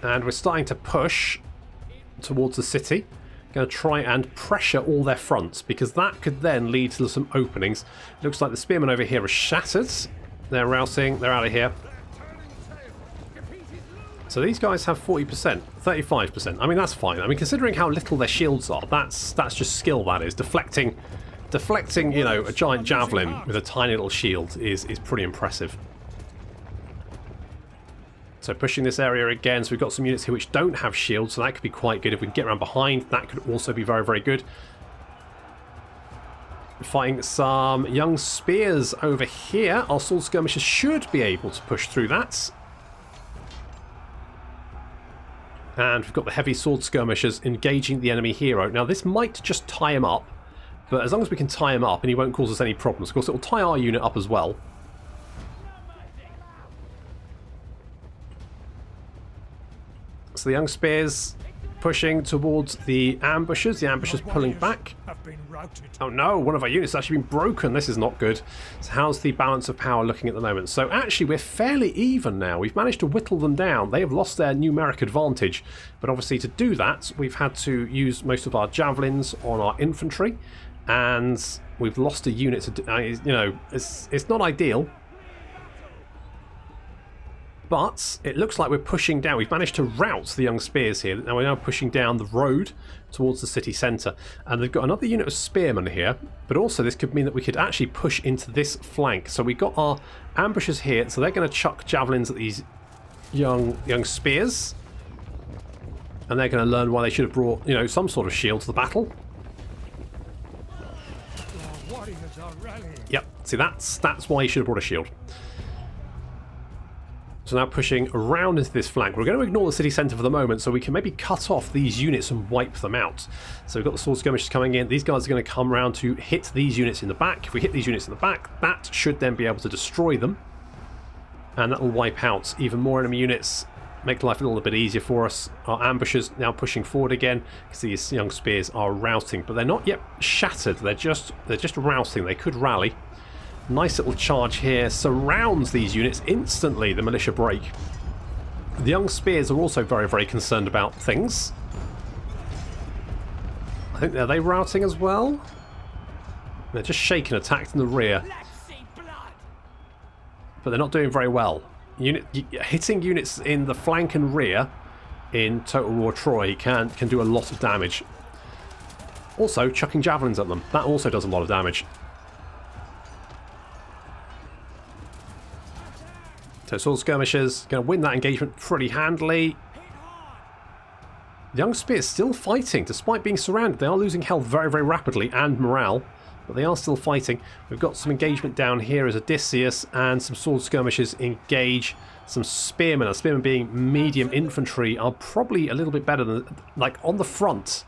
And we're starting to push towards the city. Going to try and pressure all their fronts, because that could then lead to some openings. Looks like the spearmen over here are shattered. They're routing. They're out of here. So these guys have 40%, 35%. I mean, that's fine. I mean, considering how little their shields are, that's just skill, that is. Deflecting, you know, a giant javelin with a tiny little shield is pretty impressive. So pushing this area again, so we've got some units here which don't have shields, so that could be quite good. If we can get around behind, that could also be very, very good. Fighting some young spears over here. Our sword skirmishers should be able to push through that. And we've got the heavy sword skirmishers engaging the enemy hero. Now this might just tie him up, but as long as we can tie him up and he won't cause us any problems. Of course, it will tie our unit up as well. So the young spears pushing towards the ambushers pulling back. Oh no, one of our units has actually been broken. This is not good. So how's the balance of power looking at the moment? So actually we're fairly even now. We've managed to whittle them down. They have lost their numeric advantage, but obviously to do that we've had to use most of our javelins on our infantry, and we've lost a unit to, you know, it's not ideal. But it looks like we're pushing down. We've managed to rout the young spears here. Now we're now pushing down the road towards the city centre. And they've got another unit of spearmen here. But also this could mean that we could actually push into this flank. So we've got our ambushers here. So they're going to chuck javelins at these young spears. And they're going to learn why they should have brought, you know, some sort of shield to the battle. Yep, see that's why you should have brought a shield. So now pushing around into this flank. We're going to ignore the city centre for the moment, so we can maybe cut off these units and wipe them out. So we've got the sword skirmishers coming in. These guys are going to come around to hit these units in the back. If we hit these units in the back, that should then be able to destroy them. And that will wipe out even more enemy units, make life a little bit easier for us. Our ambushers now pushing forward again, because these young spears are routing. But they're not yet shattered. They're just routing. They could rally. Nice little charge here, surrounds these units instantly. The militia break. The young spears are also very, very concerned about things. I think, are they routing as well? They're just shaken, attacked in the rear. But they're not doing very well. Hitting units in the flank and rear in Total War Troy can do a lot of damage. Also, chucking javelins at them. That also does a lot of damage. So sword skirmishers going to win that engagement pretty handily. The young spears still fighting despite being surrounded. They are losing health very, very rapidly and morale, but they are still fighting. We've got some engagement down here as Odysseus and some sword skirmishers engage some spearmen. Our spearmen being medium infantry are probably a little bit better than, like on the front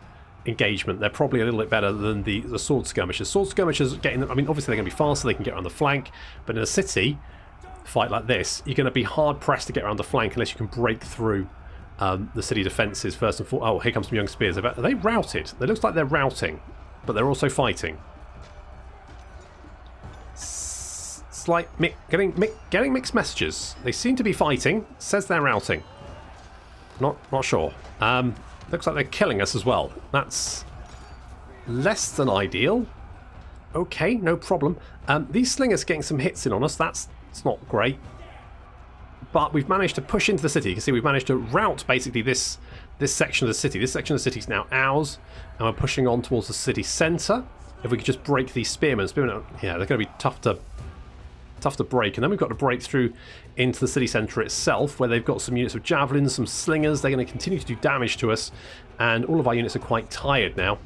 engagement, they're probably a little bit better than the sword skirmishers. Sword skirmishers getting, I mean, obviously they're going to be faster, they can get around the flank, but in a city fight like this, you're going to be hard pressed to get around the flank unless you can break through the city defences first and foremost. Oh, here comes some young spears. Are they routed? It looks like they're routing, but they're also fighting. getting mixed messages. They seem to be fighting. Says they're routing. Not sure. Looks like they're killing us as well. That's less than ideal. Okay, no problem. These slingers are getting some hits in on us. It's not great. But we've managed to push into the city. You can see we've managed to rout basically this section of the city. This section of the city is now ours, and we're pushing on towards the city centre. If we could just break these spearmen, yeah, they're going to be tough to break. And then we've got to break through into the city centre itself, where they've got some units of javelins, some slingers. They're going to continue to do damage to us, and all of our units are quite tired now.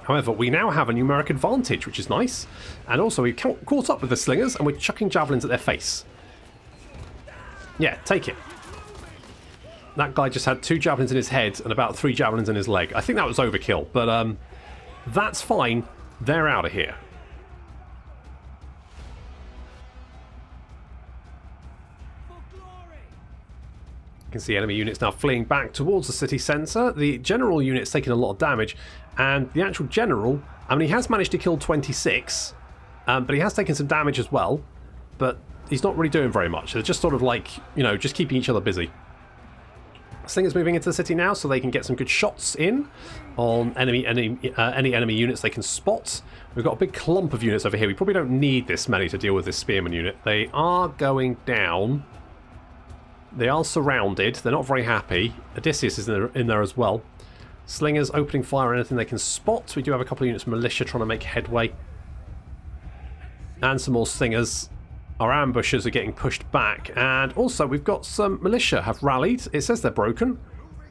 However, we now have a numeric advantage, which is nice. And also, we've caught up with the slingers, and we're chucking javelins at their face. Yeah, take it. That guy just had 2 javelins in his head and about 3 javelins in his leg. I think that was overkill, but that's fine. They're out of here. You can see enemy units now fleeing back towards the city centre. The general unit's taking a lot of damage, and the actual general, I mean, he has managed to kill 26, but he has taken some damage as well, but he's not really doing very much. They're just sort of like, you know, just keeping each other busy. Slingers moving into the city now, so they can get some good shots in on any enemy units they can spot. We've got a big clump of units over here. We probably don't need this many to deal with this spearman unit. They are going down. They are surrounded. They're not very happy. Odysseus is in there as well. Slingers opening fire on anything they can spot. We do have a couple of units of militia trying to make headway. And some more slingers. Our ambushers are getting pushed back. And also we've got some militia have rallied. It says they're broken,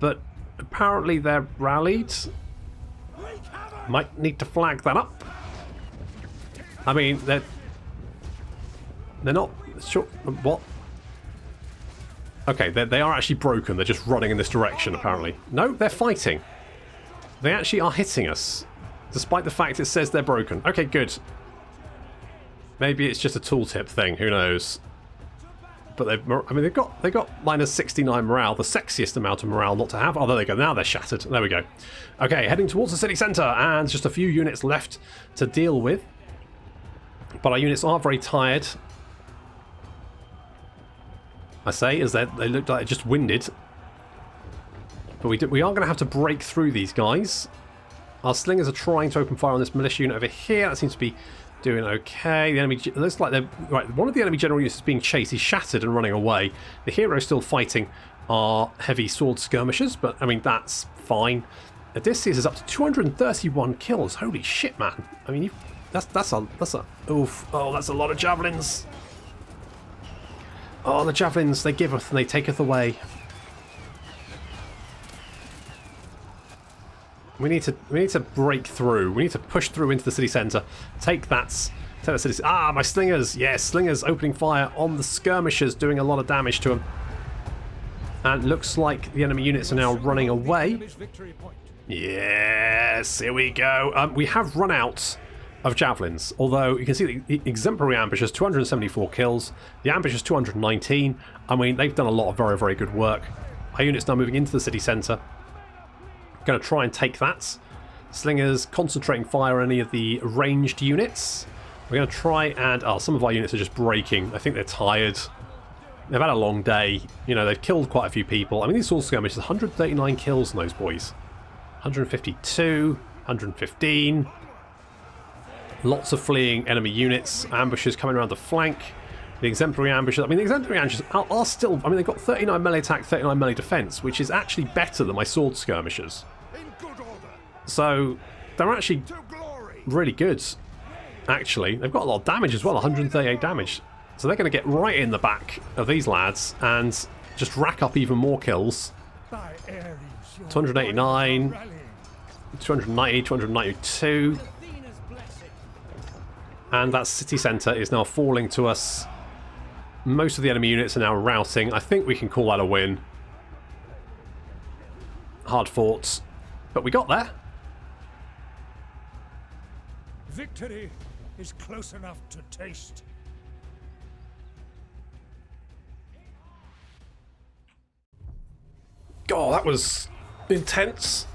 but apparently they're rallied. Might need to flag that up. I mean, they're not sure. What? Okay, they are actually broken. They're just running in this direction, apparently. No, they're fighting. They actually are hitting us, despite the fact it says they're broken. Okay, good. Maybe it's just a tooltip thing. Who knows? But they've got minus 69 morale, the sexiest amount of morale not to have. Oh, there they go. Now they're shattered. There we go. Okay, heading towards the city centre, and just a few units left to deal with. But our units are very tired. I say, as they look like they're just winded. But we are going to have to break through these guys. Our slingers are trying to open fire on this militia unit over here. That seems to be doing okay. The enemy looks like they're right. One of the enemy general units is being chased. He's shattered and running away. The heroes still fighting our heavy sword skirmishers, but I mean that's fine. Odysseus is up to 231 kills. Holy shit, man! I mean, that's a oof. Oh, that's a lot of javelins. Oh, the javelins, they giveth and they taketh away. We need to break through. We need to push through into the city centre. Take that city. Ah, my slingers. Yes, slingers opening fire on the skirmishers, doing a lot of damage to them. And it looks like the enemy units are now running away. Yes, here we go. We have run out of javelins, although you can see the exemplary ambushers 274 kills, the ambushers 219. I mean, they've done a lot of very, very good work. Our units now moving into the city centre. Going to try and take that. Slingers concentrating fire on any of the ranged units. We're going to try and some of our units are just breaking. I think they're tired. They've had a long day. You know, they've killed quite a few people. I mean, these sword skirmishers, 139 kills in those boys. 152, 115. Lots of fleeing enemy units. Ambushers coming around the flank. The exemplary ambushers. I mean, the exemplary ambushers are still. I mean, they've got 39 melee attack, 39 melee defense, which is actually better than my sword skirmishers. So they're actually really good. Actually, they've got a lot of damage as well. 138 damage. So they're going to get right in the back of these lads and just rack up even more kills. 289, 290, 292. And that city centre is now falling to us. Most of the enemy units are now routing. I think we can call that a win. Hard fought. But we got there. Victory is close enough to taste. God, that was intense.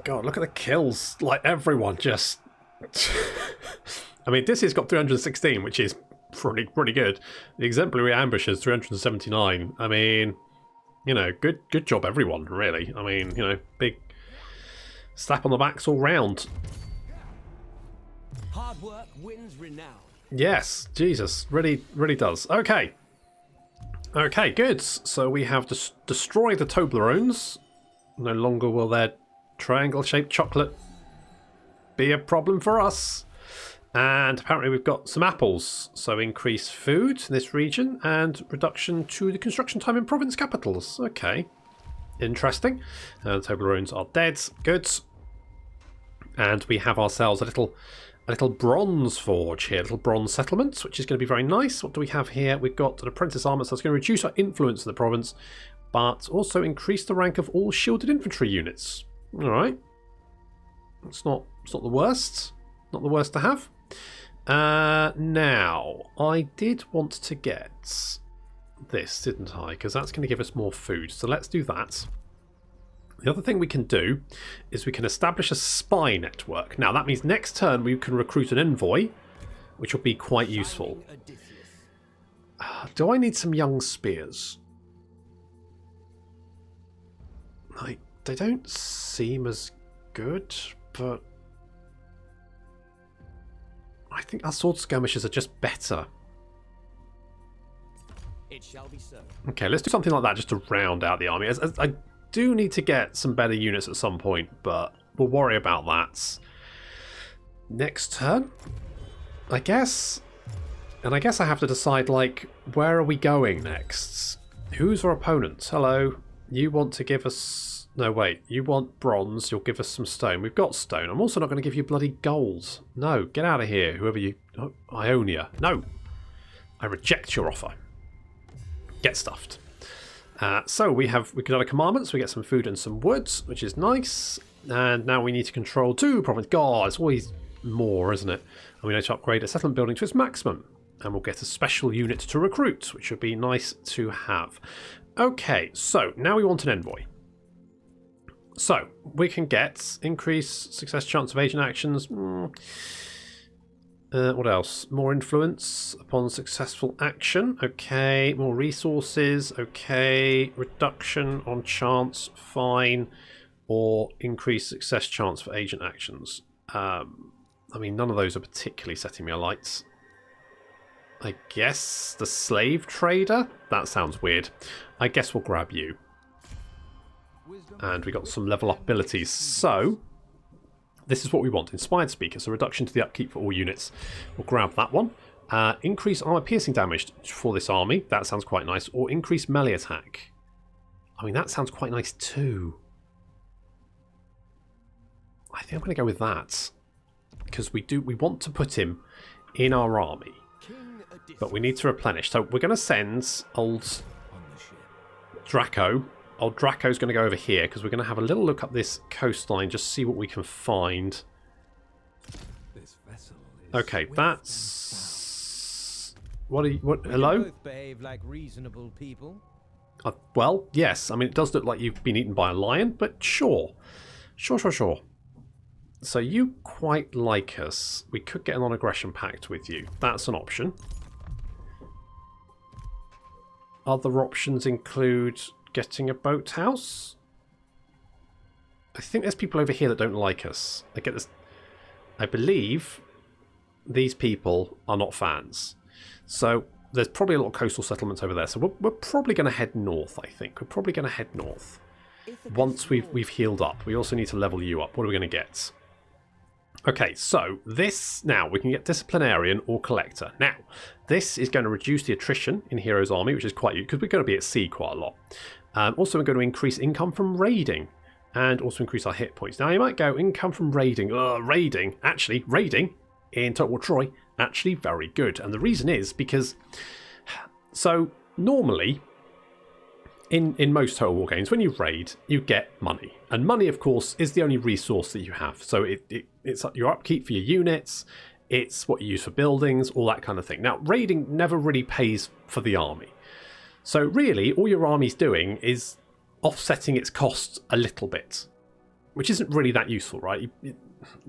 God, look at the kills. Like, everyone just... I mean, Odysseus got 316, which is pretty good. The exemplary ambush is 379. I mean, you know, good job, everyone, really. I mean, you know, big slap on the backs all round. Hard work wins renown. Yes, Jesus, really does. Okay, good. So we have destroyed the Toblerones. No longer will their triangle-shaped chocolate be a problem for us. And apparently we've got some apples. So increased food in this region and reduction to the construction time in province capitals. Okay, interesting. The Toblerones are dead. Good. And we have ourselves a little bronze forge here, a little bronze settlement, which is going to be very nice. What do we have here? We've got an apprentice armor, so it's going to reduce our influence in the province, but also increase the rank of all shielded infantry units. All right, it's not the worst. Not the worst to have. Now, I did want to get this, didn't I? Because that's going to give us more food. So let's do that. The other thing we can do is we can establish a spy network. Now, that means next turn we can recruit an envoy, which will be quite useful. Do I need some young spears? Like, they don't seem as good, but I think our sword skirmishers are just better. It shall be so. Okay, let's do something like that just to round out the army. I do need to get some better units at some point, but we'll worry about that next turn, I guess. And I guess I have to decide, like, where are we going next? Who's our opponent? Hello. You want to give us... No, wait. You want bronze. You'll give us some stone. We've got stone. I'm also not going to give you bloody gold. No, get out of here, whoever you... Oh, Ionia. No. I reject your offer. Get stuffed. So we can have a commandment, so we get some food and some wood, which is nice. And now we need to control 2 province. God, it's always more, isn't it? And we need to upgrade a settlement building to its maximum. And we'll get a special unit to recruit, which would be nice to have. Okay, so now we want an envoy. So we can get increased success chance of agent actions. What else? More influence upon successful action. Okay. More resources. Okay. Reduction on chance. Fine. Or increased success chance for agent actions. I mean, none of those are particularly setting me alight. I guess the slave trader? That sounds weird. I guess we'll grab you. And we got some level up abilities. So... this is what we want. Inspired Speaker, so reduction to the upkeep for all units. We'll grab that one. Increase armor piercing damage for this army. That sounds quite nice. Or increase melee attack. I mean, that sounds quite nice too. I think I'm going to go with that. Because we want to put him in our army. But we need to replenish. So we're going to send old Draco. Old Draco's going to go over here because we're going to have a little look up this coastline, just see what we can find. Okay, that's... What? Hello? Both behave like reasonable people. Well, yes. I mean, it does look like you've been eaten by a lion, but sure. Sure. So you quite like us. We could get a non-aggression pact with you. That's an option. Other options include... getting a boathouse. I think there's people over here that don't like us. I get this. I believe these people are not fans. So there's probably a lot of coastal settlements over there. So we're probably going to head north. I think we're probably going to head north once we've healed up. We also need to level you up. What are we going to get? Okay, so this now we can get disciplinarian or collector. Now this is going to reduce the attrition in Hero's Army, which is quite useful because we're going to be at sea quite a lot. Also, we're going to increase income from raiding and also increase our hit points. Now, you might go, income from raiding. Raiding. Actually, raiding in Total War Troy, actually very good. And the reason is because, so normally, in most Total War games, when you raid, you get money. And money, of course, is the only resource that you have. So it's your upkeep for your units, it's what you use for buildings, all that kind of thing. Now, raiding never really pays for the army. So really, all your army's doing is offsetting its costs a little bit. which isn't really that useful, right?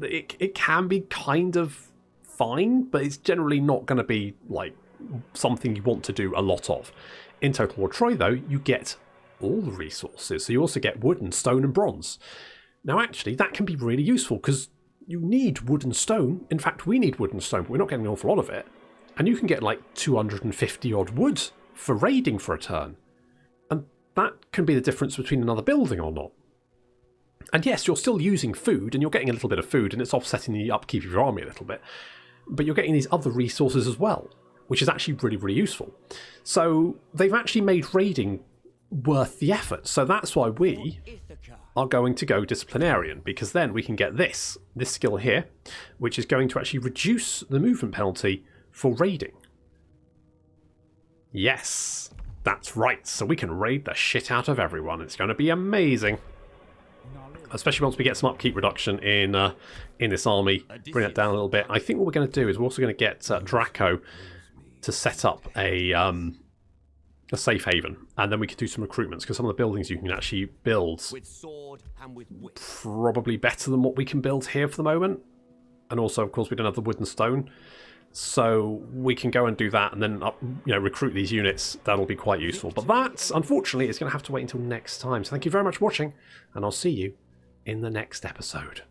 It can be kind of fine, but it's generally not going to be like something you want to do a lot of. In Total War Troy, though, you get all the resources, so you also get wood and stone and bronze. Now, actually, that can be really useful because you need wood and stone. In fact, we need wood and stone, but we're not getting an awful lot of it. And you can get like 250 odd wood for raiding for a turn. And that can be the difference between another building or not. And yes, you're still using food, and you're getting a little bit of food, and it's offsetting the upkeep of your army a little bit. But you're getting these other resources as well, which is actually really, really useful. So they've actually made raiding worth the effort. So that's why we are going to go disciplinarian, because then we can get this skill here, which is going to actually reduce the movement penalty for raiding. Yes, that's right. So we can raid the shit out of everyone. It's going to be amazing. Especially once we get some upkeep reduction in this army, bring it down a little bit. I think what we're going to do is we're also going to get Draco to set up a safe haven, and then we can do some recruitments, because some of the buildings you can actually build probably better than what we can build here for the moment. And also, of course, we don't have the wood and stone, so we can go and do that, and then recruit these units. That'll be quite useful. But that, unfortunately, is going to have to wait until next time. So thank you very much for watching, and I'll see you in the next episode.